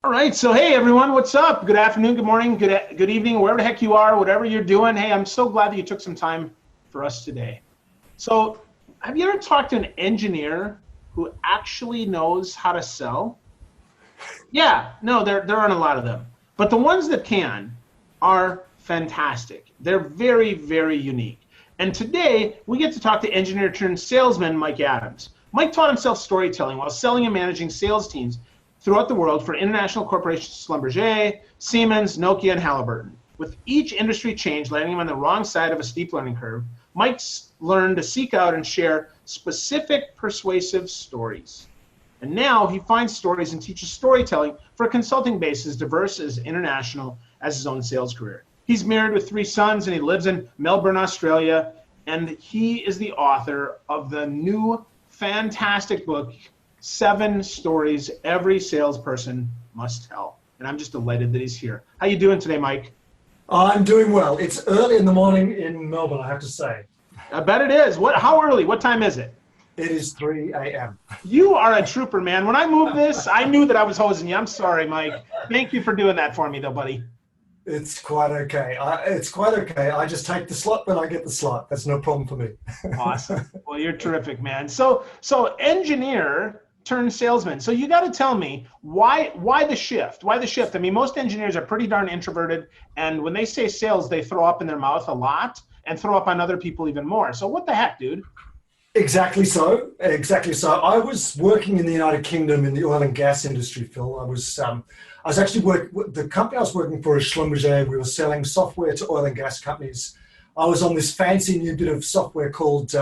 All right, so hey everyone, what's up? Good afternoon, good morning, good evening, wherever the heck you are, whatever you're doing. Hey, I'm so glad that you took some time for us today. So, have you ever talked to an engineer who actually knows how to sell? Yeah, no, there aren't a lot of them, but the ones that can are fantastic. They're very, very unique. And today we get to talk to engineer turned salesman Mike Adams. Mike taught himself storytelling while selling and managing sales teams throughout the world for international corporations Schlumberger, Siemens, Nokia, and Halliburton. With each industry change landing him on the wrong side of a steep learning curve, Mike's learned to seek out and share specific persuasive stories. And now he finds stories and teaches storytelling for a consulting base as diverse as international as his own sales career. He's married with 3 sons and he lives in Melbourne, Australia. And he is the author of the new fantastic book, 7 Stories Every Salesperson Must Tell. And I'm just delighted that he's here. How you doing today, Mike? I'm doing well. It's early in the morning in Melbourne, I have to say. I bet it is. How early? What time is it? It is 3 a.m. You are a trooper, man. When I moved this, I knew that I was hosing you. I'm sorry, Mike. Thank you for doing that for me, though, buddy. It's quite okay. I just take the slot when I get the slot. That's no problem for me. Awesome. Well, you're terrific, man. So engineer turned salesman. So you got to tell me why the shift? Why the shift? I mean, most engineers are pretty darn introverted, and when they say sales, they throw up in their mouth a lot and throw up on other people even more. So what the heck, dude? Exactly so. I was working in the United Kingdom in the oil and gas industry, Phil. I was actually the company I was working for is Schlumberger. We were selling software to oil and gas companies. I was on this fancy new bit of software called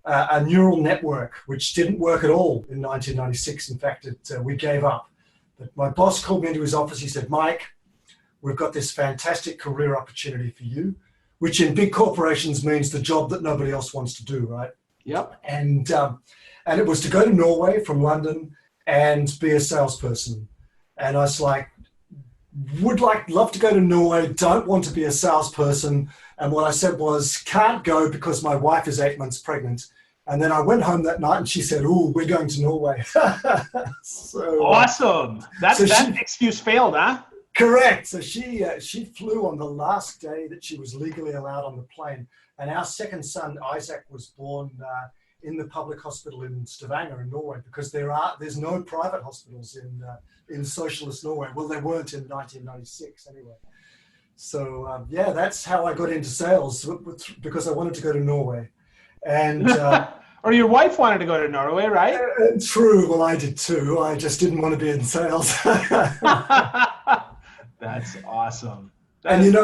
a neural network, which didn't work at all in 1996. In fact, we gave up. But my boss called me into his office. He said, "Mike, we've got this fantastic career opportunity for you," which in big corporations means the job that nobody else wants to do, right? Yep. And it was to go to Norway from London and be a salesperson. And I was like, love to go to Norway, don't want to be a salesperson. And what I said was, can't go because my wife is 8 months pregnant. And then I went home that night and she said, "Oh, we're going to Norway." So, awesome. That excuse failed, huh? Correct. So she flew on the last day that she was legally allowed on the plane. And our second son, Isaac, was born in the public hospital in Stavanger in Norway because there's no private hospitals in socialist Norway. Well, there weren't in 1996 anyway. So that's how I got into sales, because I wanted to go to Norway. And or your wife wanted to go to Norway, right? True. Well, I did too. I just didn't want to be in sales. That's awesome. And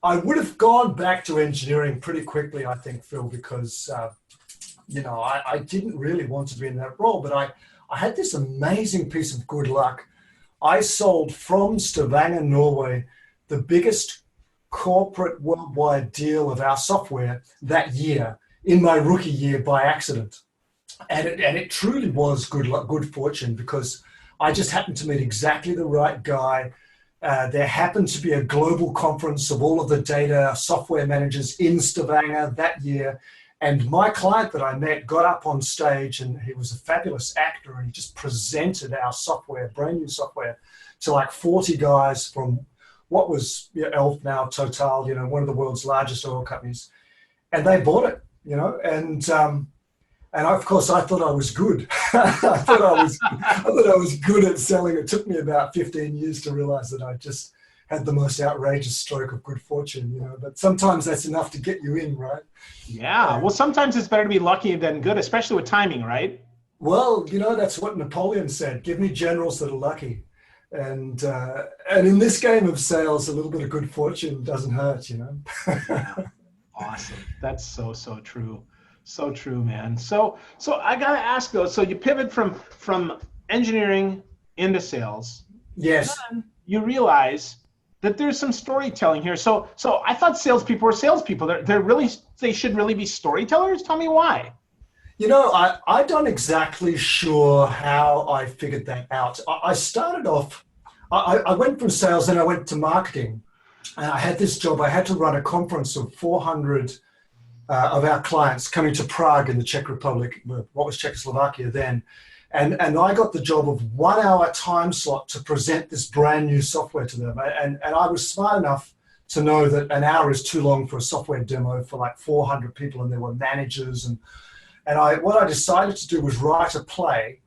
I would have gone back to engineering pretty quickly, I think, Phil, because I didn't really want to be in that role, but I had this amazing piece of good luck. I sold from Stavanger, Norway, the biggest corporate worldwide deal of our software that year, in my rookie year, by accident. And it truly was good luck, good fortune, because I just happened to meet exactly the right guy. There happened to be a global conference of all of the data software managers in Stavanger that year. And my client that I met got up on stage, and he was a fabulous actor, and he just presented our software, brand new software, to like 40 guys from what was Elf, now Total, one of the world's largest oil companies. And they bought it, and of course, I thought I was good. I thought I was good at selling. It took me about 15 years to realize that I just had the most outrageous stroke of good fortune, But sometimes that's enough to get you in, right? Yeah. Well, sometimes it's better to be lucky than good, especially with timing, right? Well, that's what Napoleon said. Give me generals that are lucky. And in this game of sales, a little bit of good fortune doesn't hurt, Awesome. That's so true. So true, man. So I gotta ask though. So you pivot from engineering into sales. Yes. And then you realize that there's some storytelling here. So I thought salespeople were salespeople. They should really be storytellers. Tell me why. I'm not exactly sure how I figured that out. I started off. I went from sales and I went to marketing. And I had this job. I had to run a conference of 400 of our clients coming to Prague in the Czech Republic, what was Czechoslovakia then. And I got the job of 1 hour time slot to present this brand new software to them. And I was smart enough to know that an hour is too long for a software demo for like 400 people, and there were managers. And what I decided to do was write a play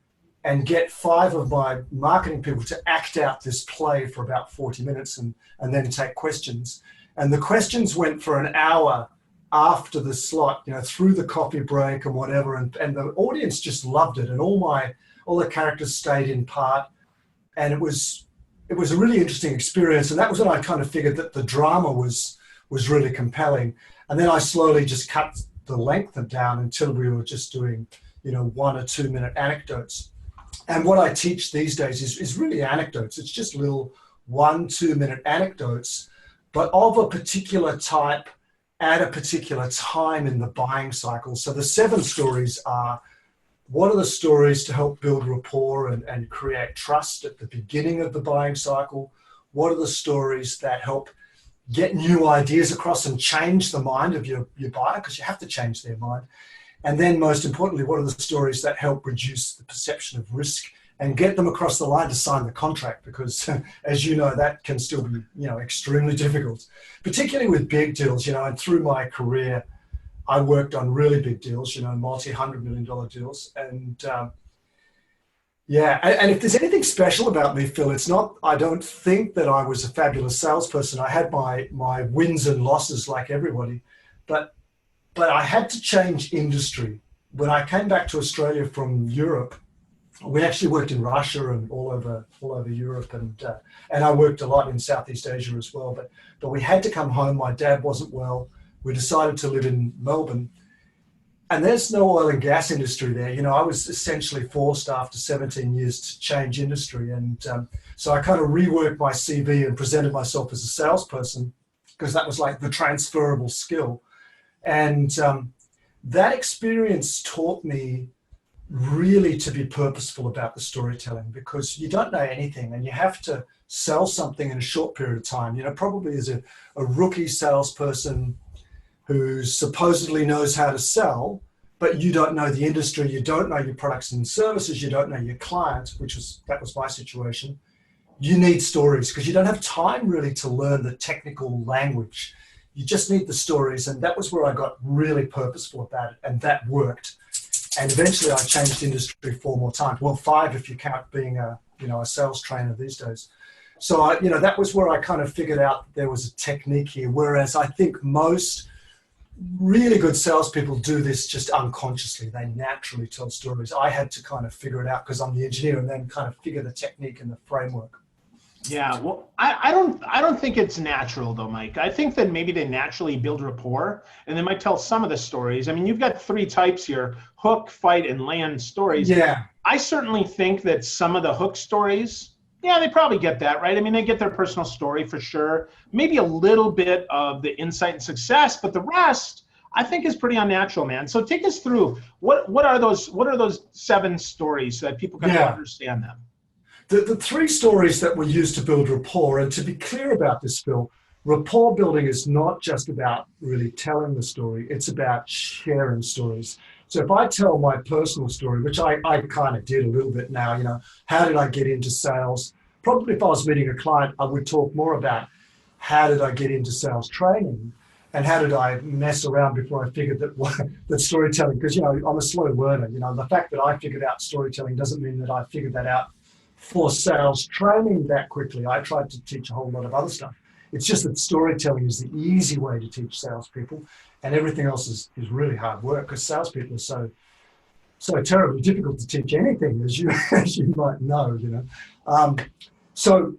and get 5 of my marketing people to act out this play for about 40 minutes and then take questions. And the questions went for an hour after the slot, through the coffee break and whatever. And the audience just loved it. And all the characters stayed in part. And it was a really interesting experience. And that was when I kind of figured that the drama was really compelling. And then I slowly just cut the length down until we were just doing, 1 or 2 minute anecdotes. And what I teach these days is really anecdotes. It's just little 1-2 minute anecdotes, but of a particular type at a particular time in the buying cycle. So the 7 stories are, what are the stories to help build rapport and create trust at the beginning of the buying cycle? What are the stories that help get new ideas across and change the mind of your buyer, because you have to change their mind? And then most importantly, what are the stories that help reduce the perception of risk and get them across the line to sign the contract? Because as you know, that can still be, extremely difficult, particularly with big deals, and through my career, I worked on really big deals, multi-$100 million deals. And and if there's anything special about me, Phil, it's not, I don't think that I was a fabulous salesperson. I had my wins and losses like everybody, but I had to change industry. When I came back to Australia from Europe, we actually worked in Russia and all over Europe, and I worked a lot in Southeast Asia as well. But we had to come home. My dad wasn't well. We decided to live in Melbourne, and there's no oil and gas industry there. I was essentially forced after 17 years to change industry, and so I kind of reworked my CV and presented myself as a salesperson, because that was like the transferable skill. And that experience taught me really to be purposeful about the storytelling, because you don't know anything and you have to sell something in a short period of time. Probably as a rookie salesperson who supposedly knows how to sell, but you don't know the industry, you don't know your products and services, you don't know your client, that was my situation. You need stories, because you don't have time really to learn the technical language. You just need the stories. And that was where I got really purposeful about it, and that worked. And eventually I changed industry 4 more times. Well, 5 if you count being a sales trainer these days. So that was where I kind of figured out there was a technique here. Whereas I think most really good salespeople do this just unconsciously. They naturally tell stories. I had to kind of figure it out because I'm the engineer, and then kind of figure the technique and the framework. Yeah, well, I don't think it's natural though, Mike. I think that maybe they naturally build rapport, and they might tell some of the stories. I mean, you've got 3 types here: hook, fight, and land stories. Yeah. I certainly think that some of the hook stories, yeah, they probably get that, right? I mean, they get their personal story for sure. Maybe a little bit of the insight and success, but the rest, I think, is pretty unnatural, man. So take us through what are those 7 stories so that people can understand them? The 3 stories that were used to build rapport, and to be clear about this, Phil, rapport building is not just about really telling the story, it's about sharing stories. So if I tell my personal story, which I kind of did a little bit now, how did I get into sales? Probably if I was meeting a client, I would talk more about how did I get into sales training, and how did I mess around before I figured that storytelling, because, I'm a slow learner. The fact that I figured out storytelling doesn't mean that I figured that out for sales training that quickly. I tried to teach a whole lot of other stuff. It's just that storytelling is the easy way to teach salespeople, and everything else is really hard work, because salespeople are so terribly difficult to teach anything, as you might know. So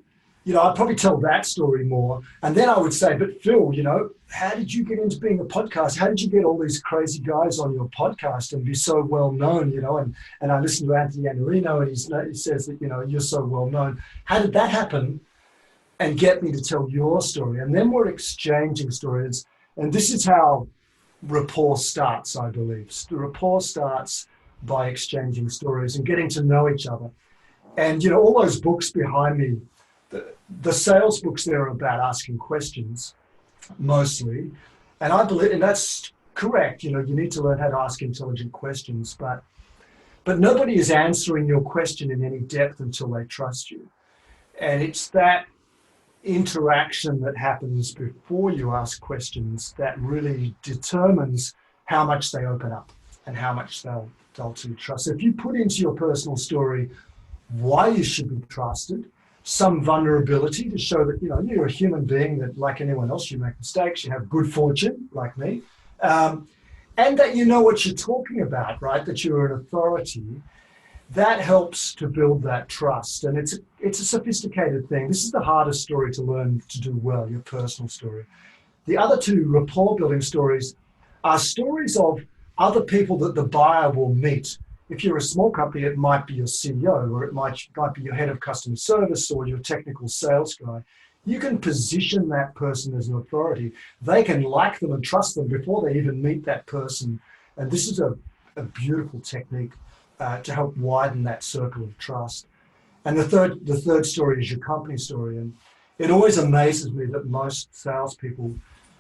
I'd probably tell that story more, and then I would say, but Phil, how did you get into being a podcast? How did you get all these crazy guys on your podcast and be so well known? And I listened to Anthony Iannarino, and he says that you're so well known. How did that happen? And get me to tell your story, and then we're exchanging stories, and this is how rapport starts, I believe. Rapport starts by exchanging stories and getting to know each other. And all those books behind me, the sales books there are about asking questions mostly, and I believe, and that's correct. You need to learn how to ask intelligent questions, but but nobody is answering your question in any depth until they trust you. And it's that interaction that happens before you ask questions that really determines how much they open up and how much they'll to trust. So if you put into your personal story why you should be trusted, some vulnerability to show that you're a human being, that like anyone else you make mistakes, you have good fortune like me, and that you know what you're talking about, right? That you're an authority. That helps to build that trust, and it's a sophisticated thing. This is the hardest story to learn to do well, your personal story. The other two rapport building stories are stories of other people that the buyer will meet. If you're a small company, it might be your CEO, or it might be your head of customer service or your technical sales guy. You can position that person as an authority. They can like them and trust them before they even meet that person. And this is a beautiful technique to help widen that circle of trust. And the third story is your company story. And it always amazes me that most salespeople,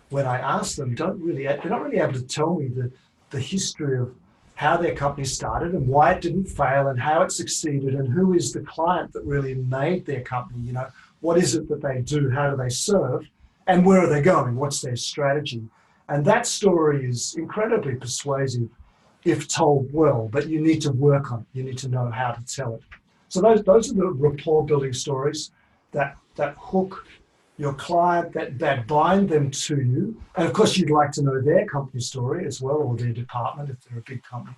when I ask them, they're not really able to tell me the history of how their company started and why it didn't fail and how it succeeded and who is the client that really made their company. What is it that they do? How do they serve? And where are they going? What's their strategy? And that story is incredibly persuasive if told well, but you need to work on it. You need to know how to tell it. So those are the rapport building stories that hook your client, that bind them to you. And of course, you'd like to know their company story as well, or their department if they're a big company.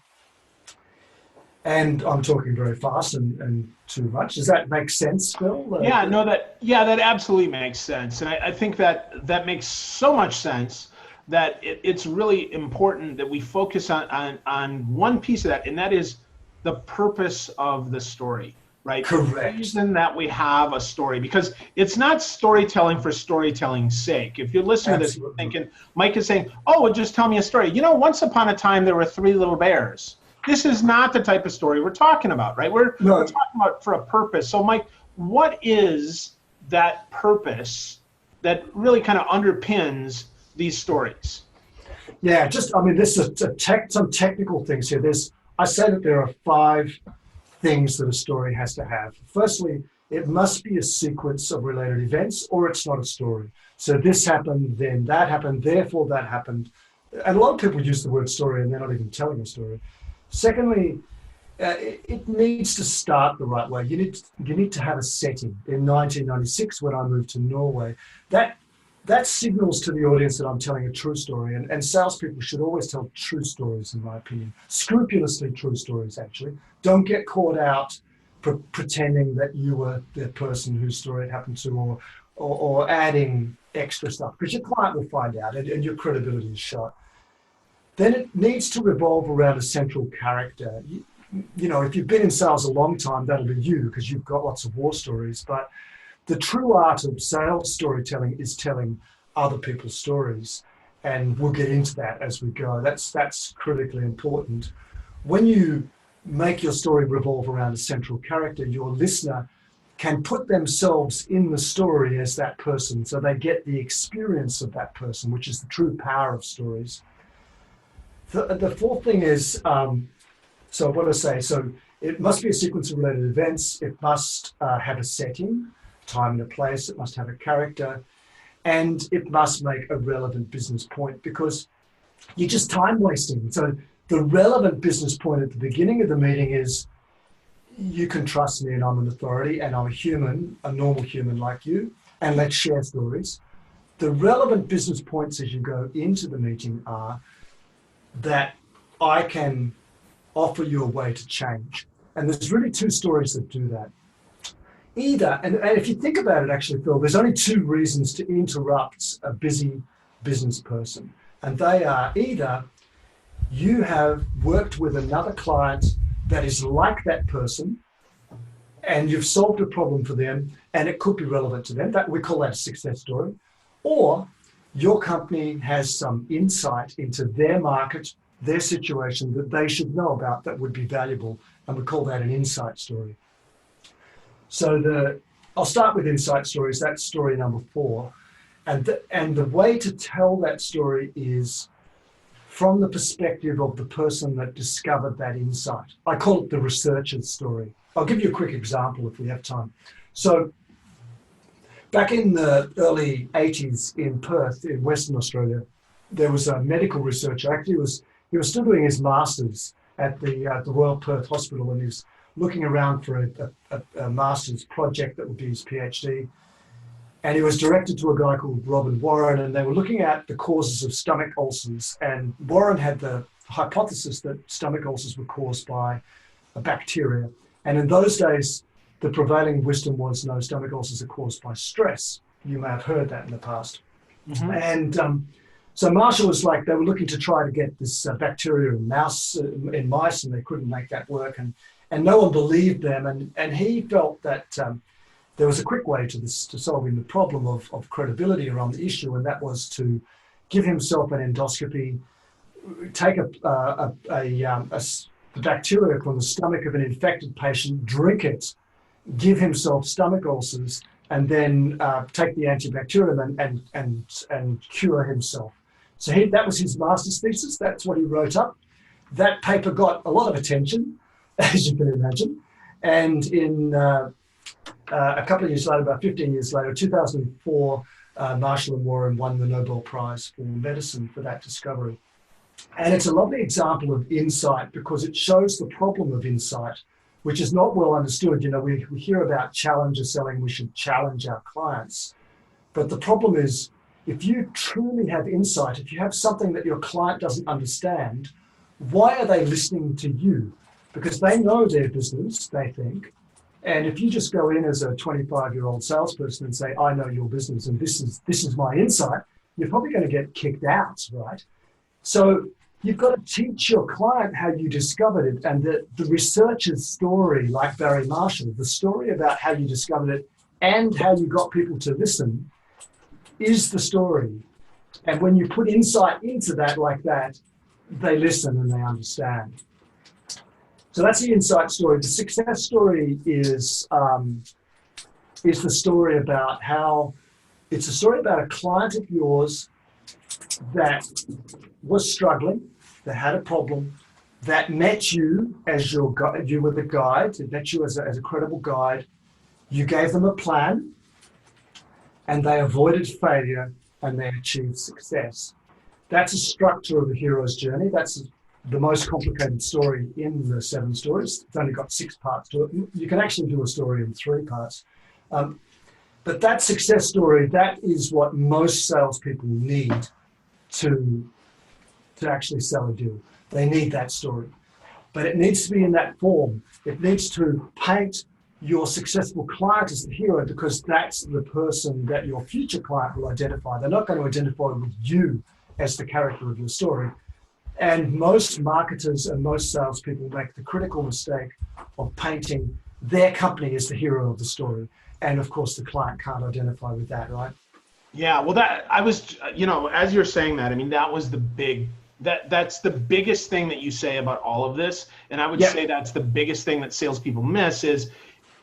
And I'm talking very fast and too much. Does that make sense, Phil? That absolutely makes sense. And I think that makes so much sense that it's really important that we focus on one piece of that, and that is the purpose of the story, right? Correct. The reason that we have a story, because it's not storytelling for storytelling's sake. If you're listening to this, you're thinking, Mike is saying, well, just tell me a story. once upon a time, there were 3 little bears. This is not the type of story we're talking about, right? We're talking about for a purpose. So, Mike, what is that purpose that really kind of underpins these stories? Yeah, this is some technical things here. I say that there are 5 things that a story has to have. Firstly, it must be a sequence of related events, or it's not a story. So this happened, then that happened, therefore that happened. And a lot of people use the word story and they're not even telling a story. Secondly, it needs to start the right way. You need to have a setting. In 1996, when I moved to Norway, that signals to the audience that I'm telling a true story. And salespeople should always tell true stories, in my opinion. Scrupulously true stories, actually. Don't get caught out pretending that you were the person whose story it happened to, or adding extra stuff, because your client will find out and your credibility is shot. Then it needs to revolve around a central character. If you've been in sales a long time, that'll be you, because you've got lots of war stories. But the true art of sales storytelling is telling other people's stories. And we'll get into that as we go. That's critically important. When you make your story revolve around a central character, your listener can put themselves in the story as that person, so they get the experience of that person, which is the true power of stories. The fourth thing is, so what do I say? So it must be a sequence of related events. It must have a setting, time and a place. It must have a character, and it must make a relevant business point, because you're just time wasting. So the relevant business point at the beginning of the meeting is, you can trust me and I'm an authority and I'm a human, a normal human like you, and let's share stories. The relevant business points as you go into the meeting are that I can offer you a way to change. And there's really 2 stories that do that. Either, and if you think about it actually, Phil, there's only 2 reasons to interrupt a busy business person. And they are either you have worked with another client that is like that person, and you've solved a problem for them, and it could be relevant to them. That we call that a success story. Or your company has some insight into their market, their situation that they should know about that would be valuable, and we call that an insight story. So I'll start with insight stories. That's story number 4, and the way to tell that story is from the perspective of the person that discovered that insight. I call it the researcher's story. I'll give you a quick example if we have time. So back in the early 80s in Perth, in Western Australia, there was a medical researcher. Actually, he was still doing his master's at the Royal Perth Hospital, and he was looking around for a master's project that would be his PhD. And he was directed to a guy called Robert Warren, and they were looking at the causes of stomach ulcers. And Warren had the hypothesis that stomach ulcers were caused by a bacteria. And in those days, the prevailing wisdom was no, stomach ulcers are caused by stress. You may have heard that in the past. Mm-hmm. And so Marshall was like, they were looking to try to get this bacteria in mice, and they couldn't make that work. And no one believed them. And he felt that there was a quick way to solving the problem of credibility around the issue, and that was to give himself an endoscopy, take the bacteria from the stomach of an infected patient, drink it, give himself stomach ulcers, and then take the antibacterium and cure himself. So that was his master's thesis. That's what he wrote up. That paper got a lot of attention, as you can imagine. And in a couple of years later, about 15 years later, 2004, Marshall and Warren won the Nobel Prize for medicine for that discovery. And it's a lovely example of insight because it shows the problem of insight, which is not well understood. You know, we hear about challenger selling, we should challenge our clients. But the problem is, if you truly have insight, if you have something that your client doesn't understand, why are they listening to you? Because they know their business, they think. And if you just go in as a 25-year-old salesperson and say, I know your business and this is my insight, you're probably going to get kicked out, right? So you've got to teach your client how you discovered it. And the researcher's story, like Barry Marshall, the story about how you discovered it and how you got people to listen is the story. And when you put insight into that like that, they listen and they understand. So that's the insight story. The success story is the story about it's a story about a client of yours that was struggling, that had a problem, that met you as your guide. You were the guide. It met you as a credible guide. You gave them a plan, and they avoided failure, and they achieved success. That's a structure of the hero's journey. That's the most complicated story in the 7 stories. It's only got 6 parts to it. You can actually do a story in 3 parts. But that success story, that is what most salespeople need to actually sell a deal. They need that story. But it needs to be in that form. It needs to paint your successful client as the hero because that's the person that your future client will identify. They're not going to identify with you as the character of your story. And most marketers and most salespeople make the critical mistake of painting their company as the hero of the story. And of course, the client can't identify with that, right? Yeah, well, as you're saying that, I mean, that was that's the biggest thing that you say about all of this. And I would say that's the biggest thing that salespeople miss is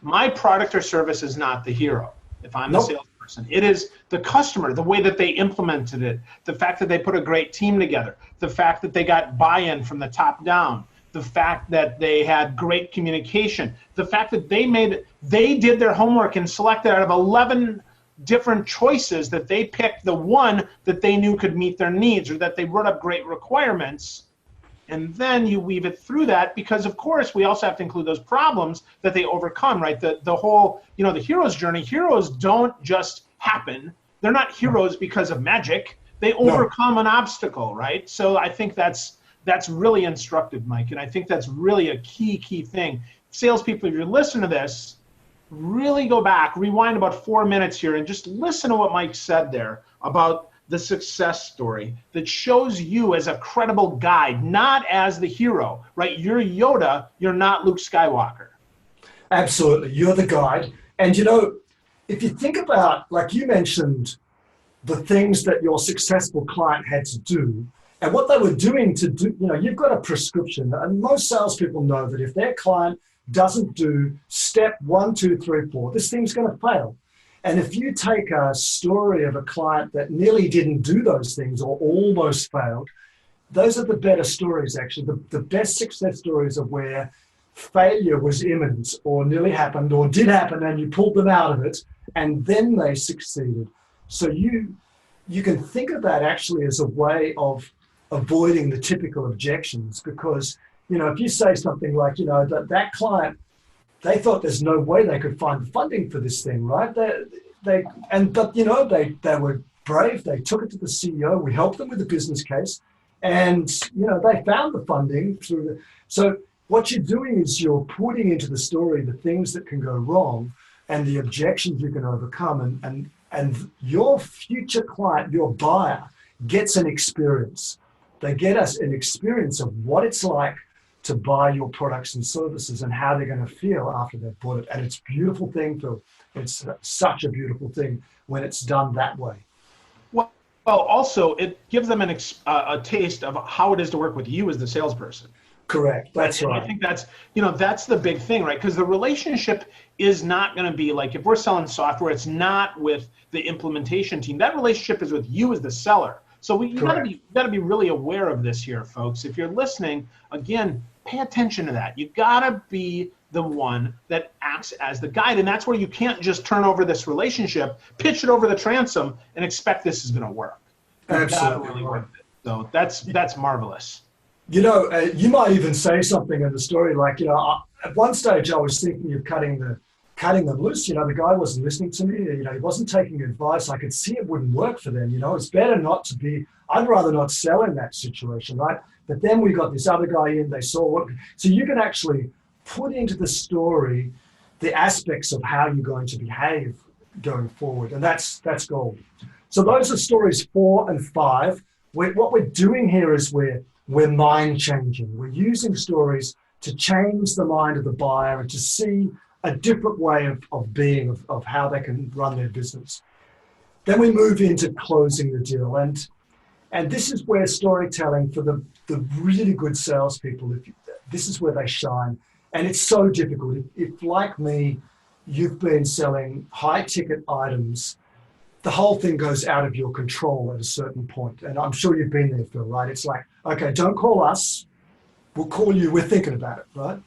my product or service is not the hero. If I'm the salesperson, it is the customer, the way that they implemented it, the fact that they put a great team together, the fact that they got buy-in from the top down, the fact that they had great communication, the fact that they did their homework and selected out of 11 different choices that they picked the one that they knew could meet their needs or that they wrote up great requirements. And then you weave it through that because, of course, we also have to include those problems that they overcome, right? The whole, the hero's journey, heroes don't just happen. They're not heroes because of magic. They overcome an obstacle, right? So I think that's really instructive, Mike. And I think that's really a key thing. Salespeople, if you're listening to this, really go back, rewind about 4 minutes here and just listen to what Mike said there about the success story that shows you as a credible guide, not as the hero, right? You're Yoda, you're not Luke Skywalker. Absolutely, you're the guide. And if you think about, like you mentioned, the things that your successful client had to do and what they were doing to do, you've got a prescription. And most salespeople know that if their client doesn't do step 1, 2, 3, 4, this thing's going to fail. And if you take a story of a client that nearly didn't do those things or almost failed, those are the better stories, actually. The best success stories are where failure was imminent or nearly happened or did happen and you pulled them out of it and then they succeeded. So you can think of that actually as a way of avoiding the typical objections, because, you know, if you say something like, you know, that client, they thought there's no way they could find funding for this thing, right? But you know, they were brave. They took it to the CEO. We helped them with the business case, and you know, they found the funding through the. So what you're doing is you're putting into the story the things that can go wrong and the objections you can overcome, and your future client, your buyer, gets an experience. They get us an experience of what it's like to buy your products and services and how they're going to feel after they've bought it. And it's a beautiful thing, Phil. It's such a beautiful thing when it's done that way. Well, also it gives them a taste of how it is to work with you as the salesperson. Correct. That's right. I think that's, you know, that's the big thing, right? Because the relationship is not going to be like, if we're selling software, it's not with the implementation team. That relationship is with you as the seller. So you got to be really aware of this here, folks. If you're listening, again, pay attention to that. You got to be the one that acts as the guide, and that's where you can't just turn over this relationship, pitch it over the transom, and expect this is going to work. Absolutely. Really work it. So that's marvelous. You know, you might even say something in the story like, you know, at one stage I was thinking of cutting them loose. You know, the guy wasn't listening to me. You know, he wasn't taking advice. I could see it wouldn't work for them. You know, it's better not to be. I'd rather not sell in that situation, right? But then we got this other guy in. They saw what. So you can actually put into the story the aspects of how you're going to behave going forward, and that's gold. So those are stories 4 and 5. What we're doing here is we're mind changing. We're using stories to change the mind of the buyer and to see a different way of being, of how they can run their business. Then we move into closing the deal. And this is where storytelling for the really good salespeople, this is where they shine. And it's so difficult. If like me, you've been selling high ticket items, the whole thing goes out of your control at a certain point. And I'm sure you've been there, Phil, right? It's like, okay, don't call us. We'll call you. We're thinking about it, right?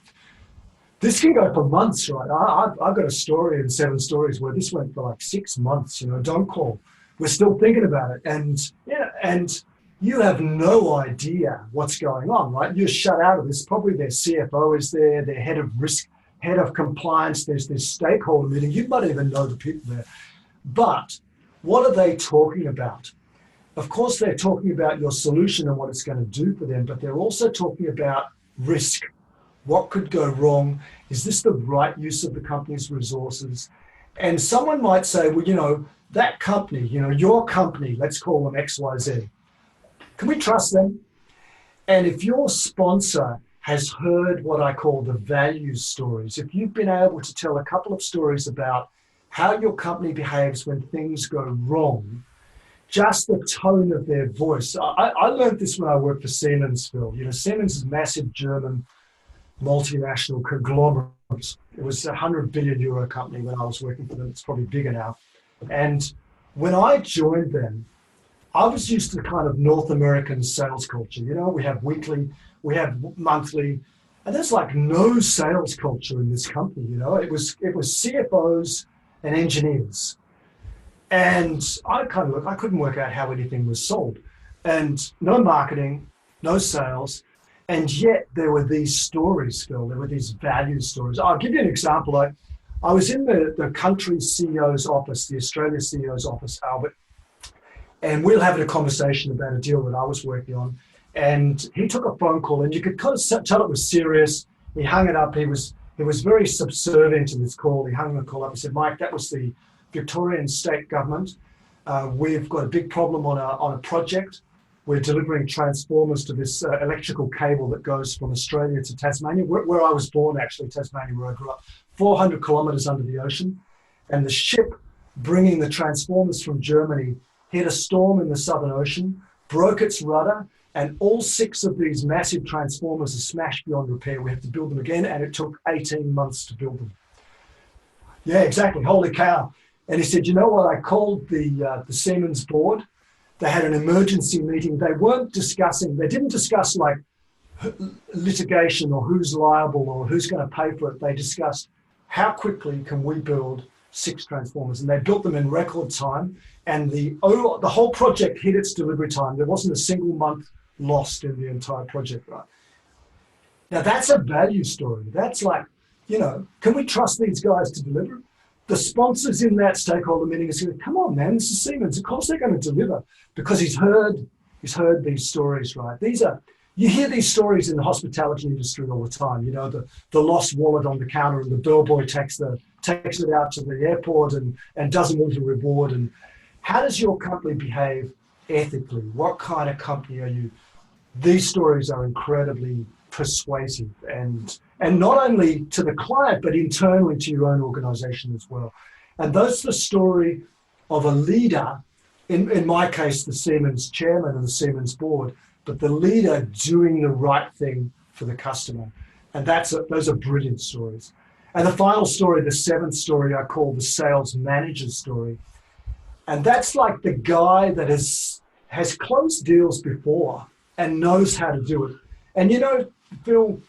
This can go for months, right? I've got a story in 7 Stories where this went for like 6 months, you know, don't call. We're still thinking about it. And you have no idea what's going on, right? You're shut out of this. Probably their CFO is there, their head of risk, head of compliance, there's this stakeholder meeting. You might even know the people there. But what are they talking about? Of course, they're talking about your solution and what it's going to do for them, but they're also talking about risk. What could go wrong? Is this the right use of the company's resources? And someone might say, well, you know, that company, you know, your company, let's call them XYZ. Can we trust them? And if your sponsor has heard what I call the value stories, if you've been able to tell a couple of stories about how your company behaves when things go wrong, just the tone of their voice. I learned this when I worked for Siemens, Phil. You know, Siemens is a massive German multinational conglomerate. It was a 100 billion euro company when I was working for them. It's probably bigger now. And when I joined them, I was used to kind of North American sales culture. You know, we have weekly, we have monthly, and there's like no sales culture in this company. You know, it was CFOs and engineers. And I couldn't work out how anything was sold. And no marketing, no sales. And yet there were these stories, Phil. There were these value stories. I'll give you an example. I was in the country CEO's office, the Australia CEO's office, Albert, and we were having a conversation about a deal that I was working on. And he took a phone call, and you could kind of tell it was serious. He hung it up. He was very subservient in this call. He hung the call up. He said, Mike, that was the Victorian state government. We've got a big problem on a project. We're delivering transformers to this electrical cable that goes from Australia to Tasmania, where I was born, actually, Tasmania, where I grew up, 400 kilometers under the ocean. And the ship bringing the transformers from Germany hit a storm in the Southern Ocean, broke its rudder, and all 6 of these massive transformers are smashed beyond repair. We have to build them again, and it took 18 months to build them. Yeah, exactly. Holy cow. And he said, you know what? I called the Siemens board, They had an emergency meeting. They didn't discuss like litigation or who's liable or who's going to pay for it. They discussed how quickly can we build 6 transformers, and they built them in record time. And the whole project hit its delivery time. There wasn't a single month lost in the entire project, right? Now that's a value story. That's like, can we trust these guys to deliver? The sponsors in that stakeholder meeting are saying, come on, man, this is Siemens. Of course they're going to deliver, because he's heard these stories, right? You hear these stories in the hospitality industry all the time. The lost wallet on the counter, and the bellboy takes it out to the airport and doesn't want to reward. And how does your company behave ethically? What kind of company are you? These stories are incredibly persuasive, and not only to the client, but internally to your own organization as well. And that's the story of a leader, in my case, the Siemens chairman of the Siemens board, but the leader doing the right thing for the customer. And those are brilliant stories. And the final story, the 7th story, I call the sales manager story. And that's like the guy that has closed deals before and knows how to do it. And Phil,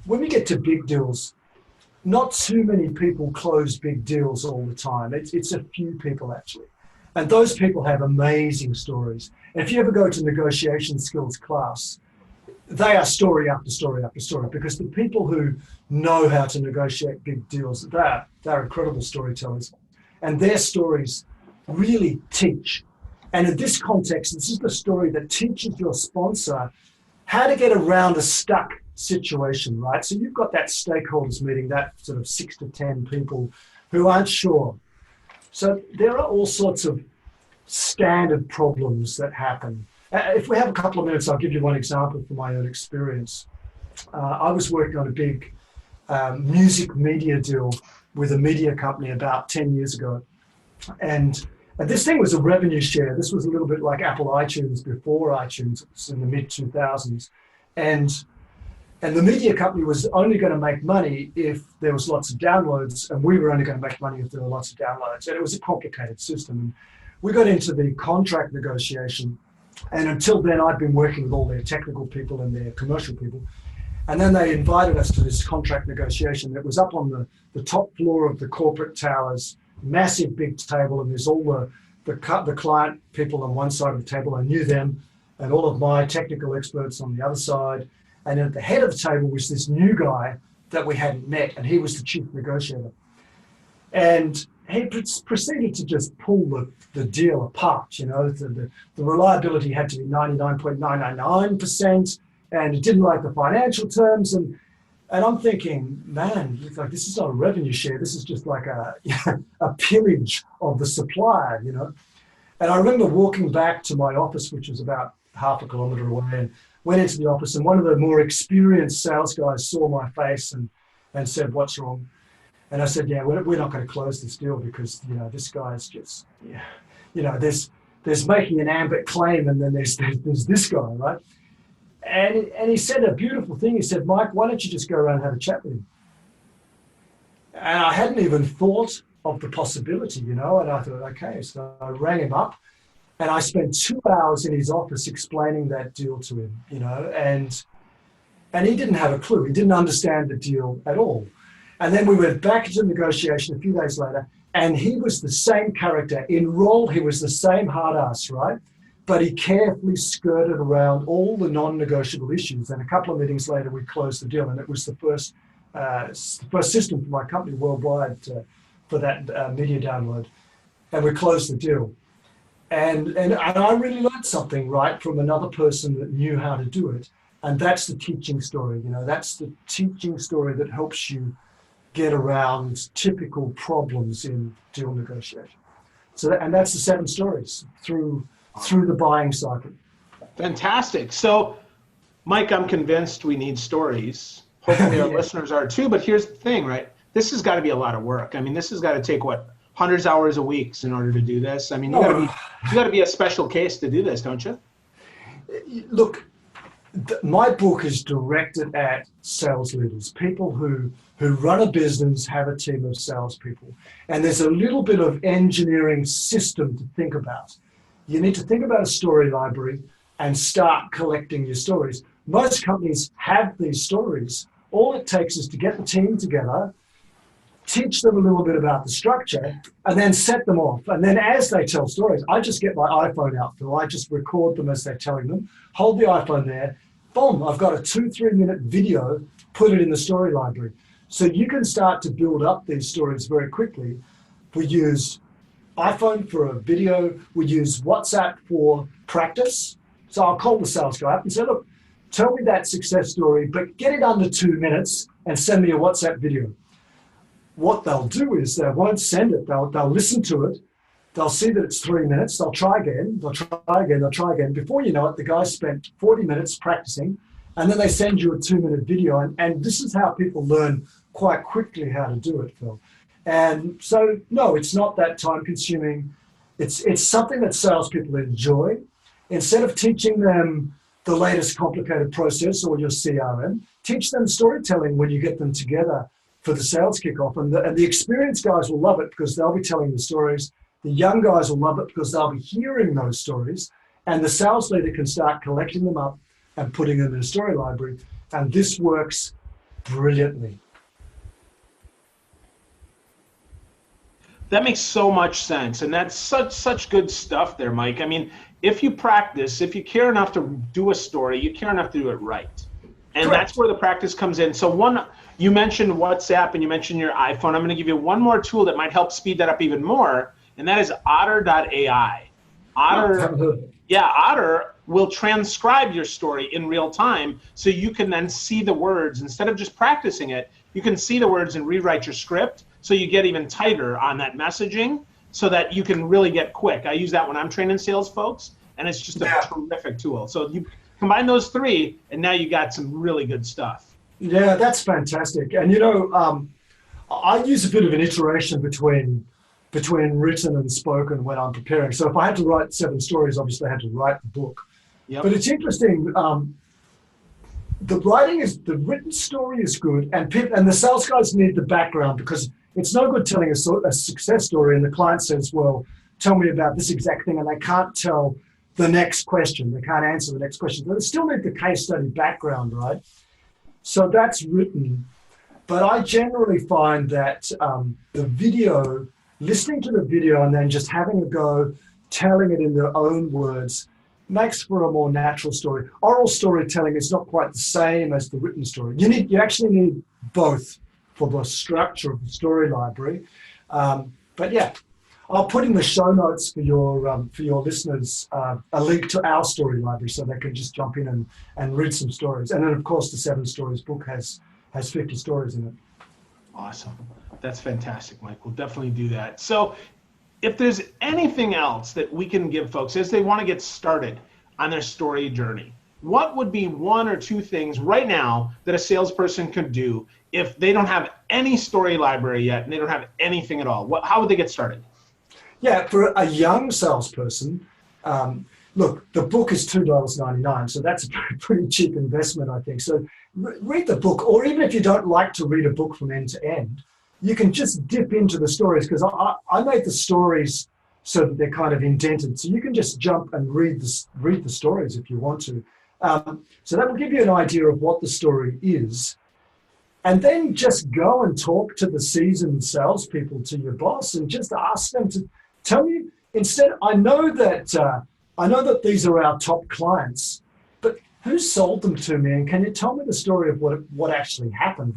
when we get to big deals, not too many people close big deals all the time. It's a few people actually. And those people have amazing stories. And if you ever go to negotiation skills class, they are story after story after story, because the people who know how to negotiate big deals, they're incredible storytellers. And their stories really teach. And in this context, this is the story that teaches your sponsor how to get around a stuck situation, right? So you've got that stakeholders meeting, that sort of 6 to 10 people who aren't sure. So there are all sorts of standard problems that happen. If we have a couple of minutes, I'll give you one example from my own experience. I was working on a big music media deal with a media company about 10 years ago. And this thing was a revenue share. This was a little bit like Apple iTunes before iTunes. It was in the mid-2000s. And the media company was only going to make money if there was lots of downloads, and we were only going to make money if there were lots of downloads. And it was a complicated system. And we got into the contract negotiation, and until then I'd been working with all their technical people and their commercial people. And then they invited us to this contract negotiation that was up on the top floor of the corporate towers, massive big table, and there's all the client people on one side of the table. I knew them, and all of my technical experts on the other side. And at the head of the table was this new guy that we hadn't met, and he was the chief negotiator. And he proceeded to just pull the deal apart. The reliability had to be 99.999%, and it didn't like the financial terms. And I'm thinking, man, like, this is not a revenue share. This is just like a pillage of the supplier, And I remember walking back to my office, which was about half a kilometer away, and went into the office, and one of the more experienced sales guys saw my face and said, "What's wrong?" And I said, "Yeah, we're not going to close this deal because, this guy's just, there's making an ambit claim, and then there's this guy, right?" And he said a beautiful thing. He said, "Mike, why don't you just go around and have a chat with him?" And I hadn't even thought of the possibility, and I thought, okay. So I rang him up, and I spent 2 hours in his office explaining that deal to him, and he didn't have a clue. He didn't understand the deal at all. And then we went back into negotiation a few days later, and he was the same character. In role, he was the same hard ass, right? But he carefully skirted around all the non-negotiable issues. And a couple of meetings later, we closed the deal, and it was the first system for my company worldwide for that media download. And we closed the deal. And I really learned something, right, from another person that knew how to do it. And that's the teaching story. That's the teaching story that helps you get around typical problems in deal negotiation. And that's the 7 stories through the buying cycle. Fantastic. So, Mike, I'm convinced we need stories. Hopefully our listeners are too. But here's the thing, right? This has got to be a lot of work. I mean, this has got to take, hundreds of hours a week in order to do this? I mean, you got to be a special case to do this, don't you? Look, my book is directed at sales leaders, people who run a business, have a team of salespeople. And there's a little bit of engineering system to think about. you need to think about a story library and start collecting your stories. Most companies have these stories. All it takes is to get the team together, teach them a little bit about the structure, and then set them off. And then as they tell stories, I just get my iPhone out, Phil. I just record them as they're telling them, hold the iPhone there, boom, I've got a 2-3 minute video, put it in the story library. So you can start to build up these stories very quickly. We use iPhone for a video. We use WhatsApp for practice. So I'll call the sales guy up and say, look, tell me that success story, but get it under 2 minutes and send me a WhatsApp video. What they'll do is they won't send it. They'll listen to it. They'll see that it's 3 minutes. They'll try again. They'll try again. They'll try again. Before you know it, the guy spent 40 minutes practicing, and then they send you a 2-minute video. And this is how people learn quite quickly how to do it, Phil. And so, no, it's not that time consuming. It's something that salespeople enjoy. Instead of teaching them the latest complicated process or your CRM, teach them storytelling when you get them together for the sales kickoff. And the experienced guys will love it because they'll be telling the stories. The young guys will love it because they'll be hearing those stories. And the sales leader can start collecting them up and putting them in a story library. And this works brilliantly. That makes so much sense, and that's such good stuff there, Mike. I mean, if you practice, if you care enough to do a story, you care enough to do it right. And Correct. That's where the practice comes in. So you mentioned WhatsApp and you mentioned your iPhone. I'm going to give you one more tool that might help speed that up even more, and that is otter.ai. Otter will transcribe your story in real time, so you can then see the words. Instead of just practicing it, you can see the words and rewrite your script, so you get even tighter on that messaging so that you can really get quick. I use that when I'm training sales folks, and it's just a terrific tool. So you combine those three, and now you got some really good stuff. Yeah, that's fantastic. And, I use a bit of an iteration between written and spoken when I'm preparing. So if I had to write 7 stories, obviously I had to write the book. Yep. But it's interesting. The written story is good, and the sales guys need the background, because it's no good telling a success story and the client says, well, tell me about this exact thing, and they can't tell the next question. They can't answer the next question. They still need the case study background, right? So that's written. But I generally find that the video, listening to the video and then just having a go, telling it in their own words, makes for a more natural story. Oral storytelling is not quite the same as the written story. You actually need both for the structure of the story library. But yeah, I'll put in the show notes for your listeners a link to our story library so they can just jump in and read some stories. And then of course the 7 Stories book has 50 stories in it. Awesome. That's fantastic, Mike. We'll definitely do that. So if there's anything else that we can give folks as they want to get started on their story journey, what would be 1 or 2 things right now that a salesperson could do if they don't have any story library yet and they don't have anything at all? How would they get started? Yeah, for a young salesperson, look, the book is $2.99, so that's a pretty cheap investment, I think. So read the book, or even if you don't like to read a book from end to end, you can just dip into the stories, because I made the stories so that they're kind of indented. So you can just jump and read the stories if you want to. So that will give you an idea of what the story is. And then just go and talk to the seasoned salespeople, to your boss, and just ask them to tell me. Instead, I know that these are our top clients, but who sold them to me? And can you tell me the story of what actually happened?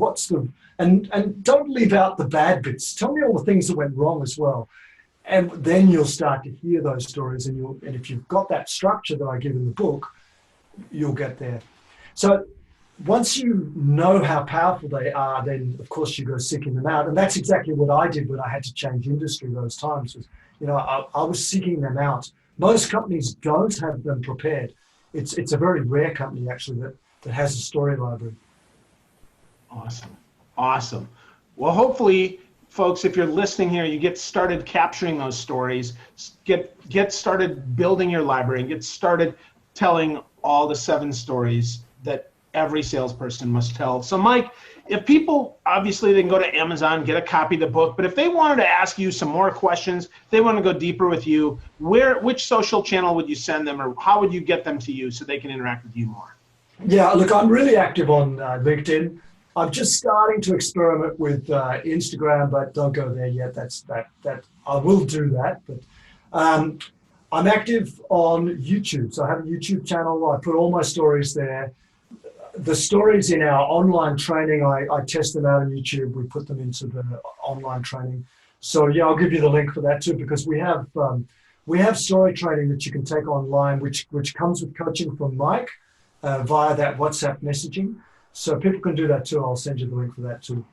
And don't leave out the bad bits. Tell me all the things that went wrong as well. And then you'll start to hear those stories, and if you've got that structure that I give in the book, you'll get there. So once you know how powerful they are, then of course you go seeking them out. And that's exactly what I did when I had to change industry those times. I was seeking them out. Most companies don't have them prepared. It's a very rare company actually that has a story library. Awesome. Well, hopefully, folks, if you're listening here, you get started capturing those stories, get started building your library, and get started telling all the 7 stories that Every Salesperson Must Tell. So Mike, if people, obviously they can go to Amazon, get a copy of the book, but if they wanted to ask you some more questions, they want to go deeper with you, which social channel would you send them, or how would you get them to you so they can interact with you more? Yeah, look, I'm really active on LinkedIn. I'm just starting to experiment with Instagram, but don't go there yet. That I will do that. But I'm active on YouTube. So I have a YouTube channel. I put all my stories there. The stories in our online training, I test them out on YouTube. We put them into the online training. So yeah, I'll give you the link for that too, because we have story training that you can take online, which comes with coaching from Mike via that WhatsApp messaging. So people can do that too. I'll send you the link for that too.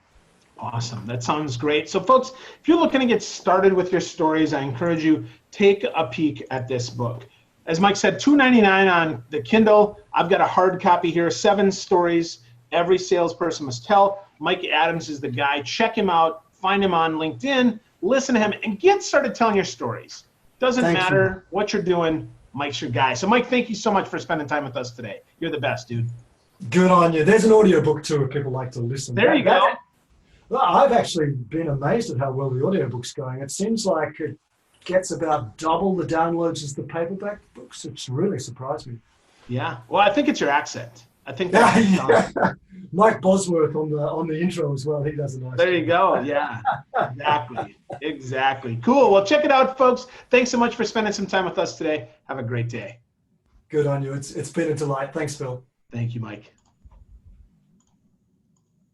Awesome. That sounds great. So folks, if you're looking to get started with your stories, I encourage you, take a peek at this book. As Mike said, $2.99 on the Kindle. I've got a hard copy here, 7 stories every salesperson must tell. Mike Adams is the guy. Check him out. Find him on LinkedIn. Listen to him and get started telling your stories. Doesn't matter what you're doing. Mike's your guy. So Mike, thank you so much for spending time with us today. You're the best, dude. Good on you. There's an audiobook too if people like to listen. There you go. Well, I've actually been amazed at how well the audiobook's going. It seems like it gets about double the downloads as the paperback books. It's really surprised me. Yeah. Well, I think it's your accent. I think that's yeah. Mike Bosworth on the intro as well. He does a nice There you go. Yeah. Exactly. Exactly. Cool. Well, check it out, folks. Thanks so much for spending some time with us today. Have a great day. Good on you. It's been a delight. Thanks, Phil. Thank you, Mike.